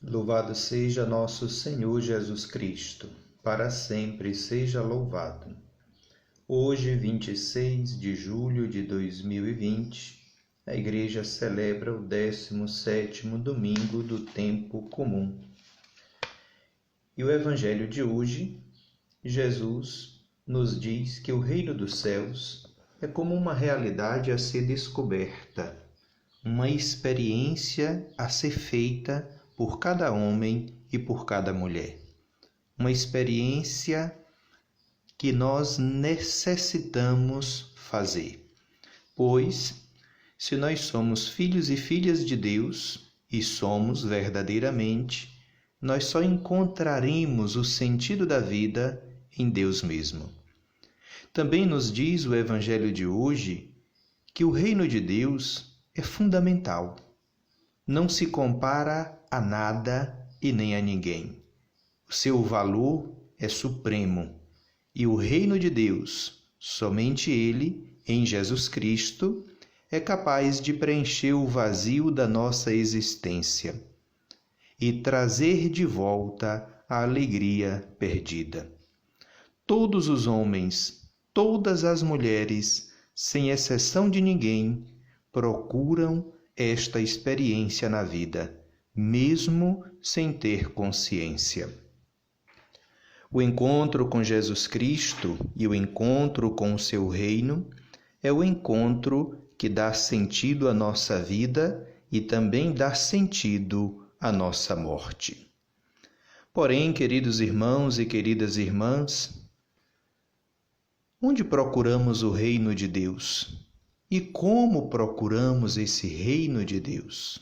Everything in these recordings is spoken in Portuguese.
Louvado seja nosso Senhor Jesus Cristo, para sempre seja louvado. Hoje, 26 de julho de 2020, a Igreja celebra o 17º domingo do tempo comum. E o Evangelho de hoje, Jesus nos diz que o reino dos céus é como uma realidade a ser descoberta, uma experiência a ser feita por cada homem e por cada mulher. Uma experiência que nós necessitamos fazer. Pois, se nós somos filhos e filhas de Deus, e somos verdadeiramente, nós só encontraremos o sentido da vida em Deus mesmo. Também nos diz o Evangelho de hoje que o reino de Deus é fundamental. Não se compara a nada e nem a ninguém. O seu valor é supremo. E o reino de Deus, somente Ele, em Jesus Cristo, é capaz de preencher o vazio da nossa existência e trazer de volta a alegria perdida. Todos os homens, todas as mulheres, sem exceção de ninguém, procuram esta experiência na vida, mesmo sem ter consciência. O encontro com Jesus Cristo e o encontro com o seu reino é o encontro que dá sentido à nossa vida e também dá sentido à nossa morte. Porém, queridos irmãos e queridas irmãs, onde procuramos o reino de Deus? E como procuramos esse reino de Deus?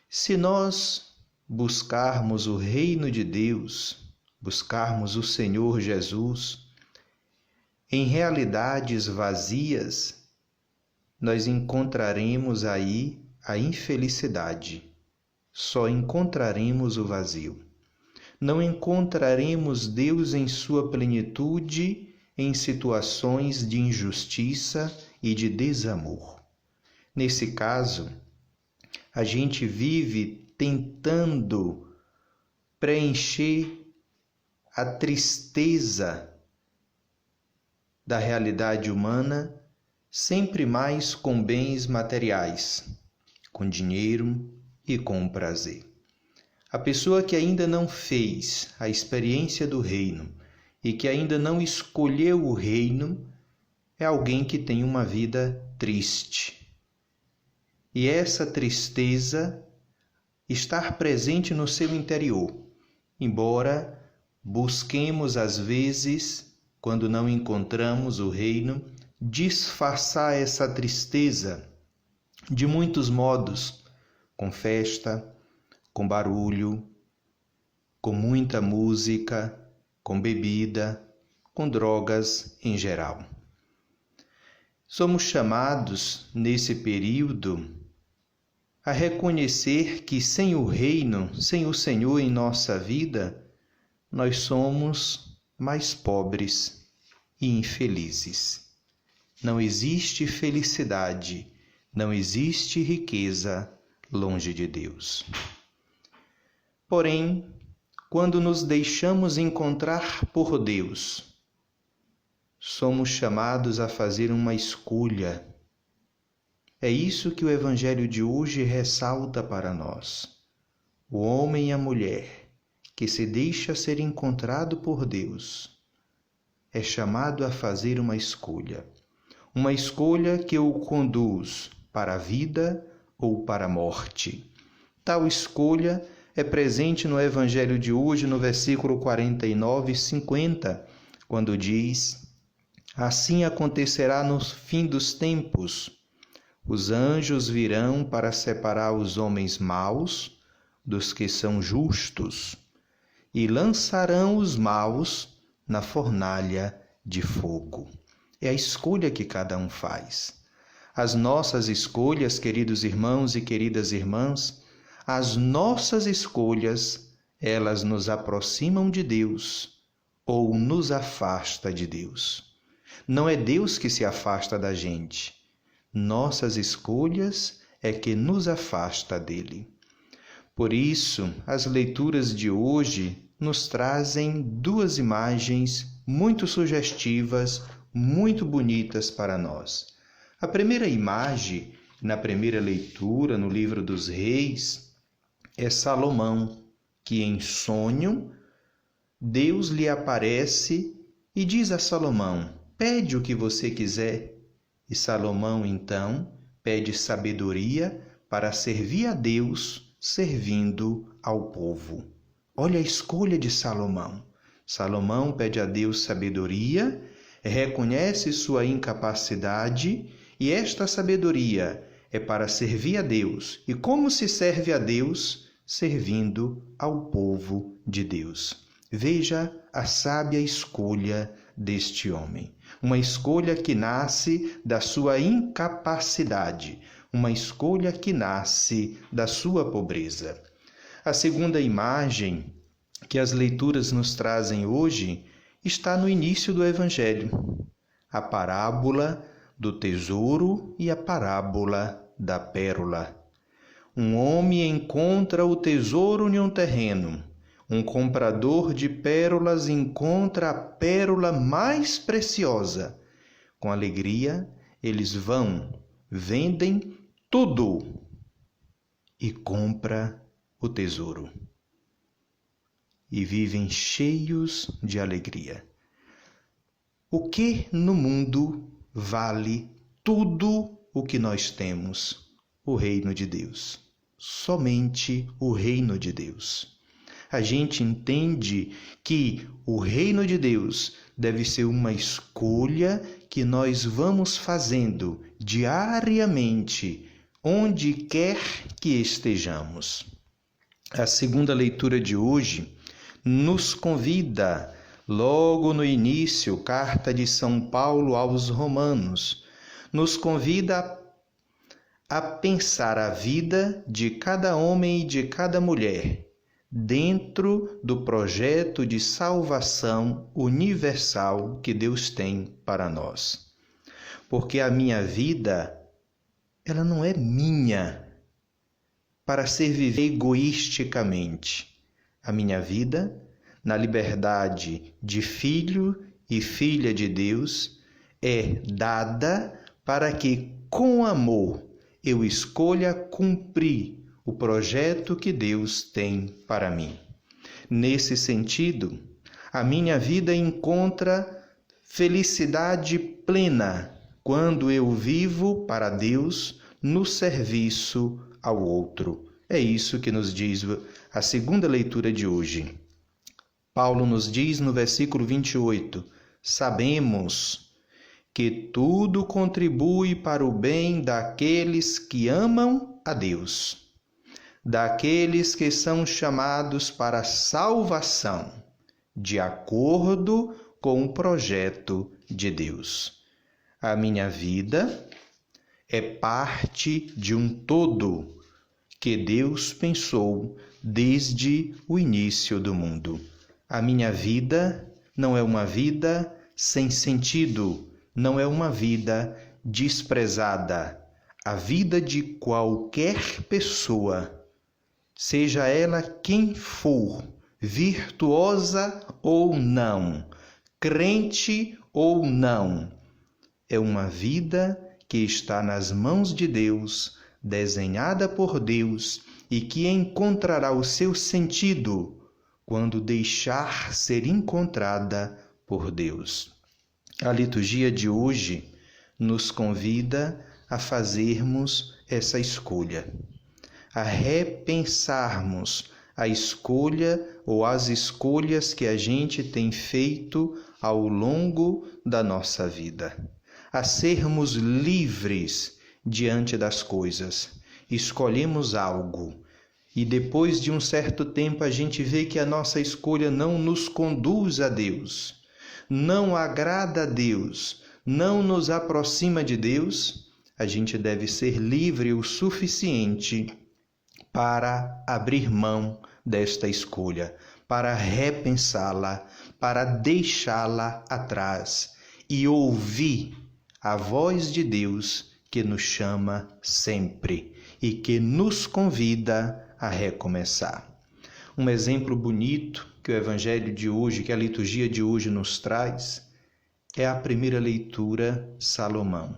Se nós buscarmos o reino de Deus, buscarmos o Senhor Jesus, em realidades vazias, nós encontraremos aí a infelicidade. Só encontraremos o vazio. Não encontraremos Deus em sua plenitude em situações de injustiça e de desamor. Nesse caso, a gente vive tentando preencher a tristeza da realidade humana, sempre mais com bens materiais, com dinheiro e com prazer. A pessoa que ainda não fez a experiência do reino e que ainda não escolheu o reino é alguém que tem uma vida triste. E essa tristeza está presente no seu interior, embora busquemos às vezes, quando não encontramos o reino, disfarçar essa tristeza de muitos modos, com festa, com barulho, com muita música, com bebida, com drogas em geral. Somos chamados, nesse período, a reconhecer que sem o reino, sem o Senhor em nossa vida, nós somos mais pobres e infelizes. Não existe felicidade, não existe riqueza longe de Deus. Porém, quando nos deixamos encontrar por Deus, somos chamados a fazer uma escolha. É isso que o Evangelho de hoje ressalta para nós. O homem e a mulher que se deixa ser encontrado por Deus é chamado a fazer uma escolha que o conduz para a vida ou para a morte. Tal escolha é presente no Evangelho de hoje, no versículo 49 e 50, quando diz: assim acontecerá no fim dos tempos. Os anjos virão para separar os homens maus dos que são justos e lançarão os maus na fornalha de fogo. É a escolha que cada um faz. As nossas escolhas, queridos irmãos e queridas irmãs, as nossas escolhas, elas nos aproximam de Deus ou nos afasta de Deus. Não é Deus que se afasta da gente. Nossas escolhas é que nos afasta dele. Por isso, as leituras de hoje nos trazem duas imagens muito sugestivas, muito bonitas para nós. A primeira imagem, na primeira leitura, no livro dos Reis, é Salomão, que em sonho, Deus lhe aparece e diz a Salomão: pede o que você quiser. E Salomão, então, pede sabedoria para servir a Deus, servindo ao povo. Olha a escolha de Salomão. Salomão pede a Deus sabedoria, reconhece sua incapacidade e esta sabedoria é para servir a Deus. E como se serve a Deus? Servindo ao povo de Deus. Veja a sábia escolha deste homem. Uma escolha que nasce da sua incapacidade, uma escolha que nasce da sua pobreza. A segunda imagem que as leituras nos trazem hoje está no início do Evangelho, a parábola do tesouro e a parábola da pérola. Um homem encontra o tesouro em um terreno. Um comprador de pérolas encontra a pérola mais preciosa. Com alegria, eles vão, vendem tudo e compram o tesouro. E vivem cheios de alegria. O que no mundo vale tudo o que nós temos? O reino de Deus. Somente o reino de Deus. A gente entende que o reino de Deus deve ser uma escolha que nós vamos fazendo diariamente, onde quer que estejamos. A segunda leitura de hoje nos convida, logo no início, carta de São Paulo aos Romanos, nos convida a pensar a vida de cada homem e de cada mulher dentro do projeto de salvação universal que Deus tem para nós. Porque a minha vida, ela não é minha para ser vivida egoisticamente. A minha vida, na liberdade de filho e filha de Deus, é dada para que, com amor, eu escolha cumprir o projeto que Deus tem para mim. Nesse sentido, a minha vida encontra felicidade plena quando eu vivo para Deus no serviço ao outro. É isso que nos diz a segunda leitura de hoje. Paulo nos diz no versículo 28, sabemos que tudo contribui para o bem daqueles que amam a Deus, daqueles que são chamados para a salvação, de acordo com o projeto de Deus. A minha vida é parte de um todo que Deus pensou desde o início do mundo. A minha vida não é uma vida sem sentido, não é uma vida desprezada. A vida de qualquer pessoa, seja ela quem for, virtuosa ou não, crente ou não, é uma vida que está nas mãos de Deus, desenhada por Deus e que encontrará o seu sentido quando deixar ser encontrada por Deus. A liturgia de hoje nos convida a fazermos essa escolha, a repensarmos a escolha ou as escolhas que a gente tem feito ao longo da nossa vida, a sermos livres diante das coisas. Escolhemos algo e depois de um certo tempo a gente vê que a nossa escolha não nos conduz a Deus, não agrada a Deus, não nos aproxima de Deus. A gente deve ser livre o suficiente para abrir mão desta escolha, para repensá-la, para deixá-la atrás e ouvir a voz de Deus que nos chama sempre e que nos convida a recomeçar. Um exemplo bonito que o Evangelho de hoje, que a liturgia de hoje nos traz, é a primeira leitura, Salomão.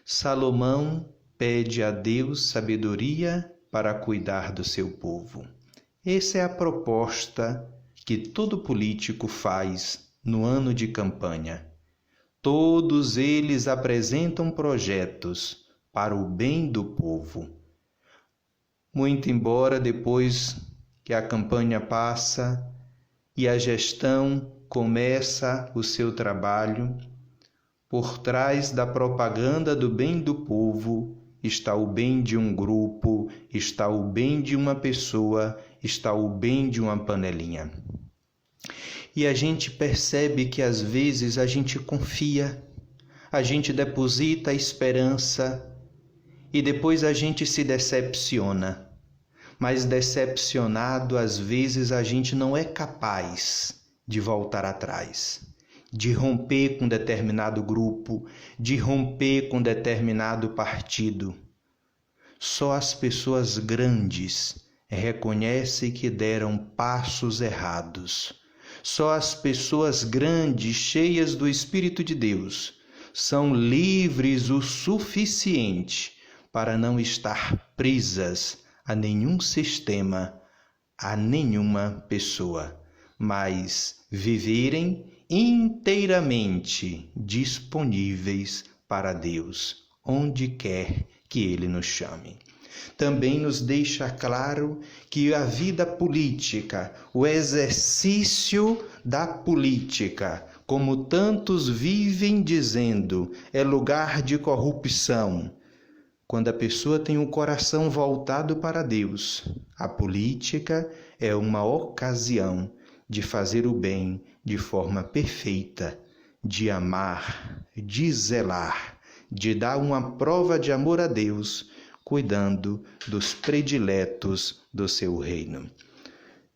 Salomão pede a Deus sabedoria para cuidar do seu povo. Essa é a proposta que todo político faz no ano de campanha. Todos eles apresentam projetos para o bem do povo. Muito embora depois que a campanha passa e a gestão começa o seu trabalho, por trás da propaganda do bem do povo está o bem de um grupo, está o bem de uma pessoa, está o bem de uma panelinha. E a gente percebe que às vezes a gente confia, a gente deposita a esperança e depois a gente se decepciona. Mas decepcionado, às vezes a gente não é capaz de voltar atrás, de romper com determinado grupo, de romper com determinado partido. Só as pessoas grandes reconhecem que deram passos errados. Só as pessoas grandes, cheias do Espírito de Deus, são livres o suficiente para não estar presas a nenhum sistema, a nenhuma pessoa, mas viverem inteiramente disponíveis para Deus, onde quer que Ele nos chame. Também nos deixa claro que a vida política, o exercício da política, como tantos vivem dizendo, é lugar de corrupção. Quando a pessoa tem o coração voltado para Deus, a política é uma ocasião de fazer o bem de forma perfeita, de amar, de zelar, de dar uma prova de amor a Deus, cuidando dos prediletos do seu reino.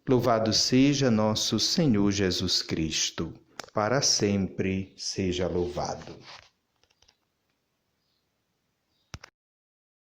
Louvado seja nosso Senhor Jesus Cristo, para sempre seja louvado.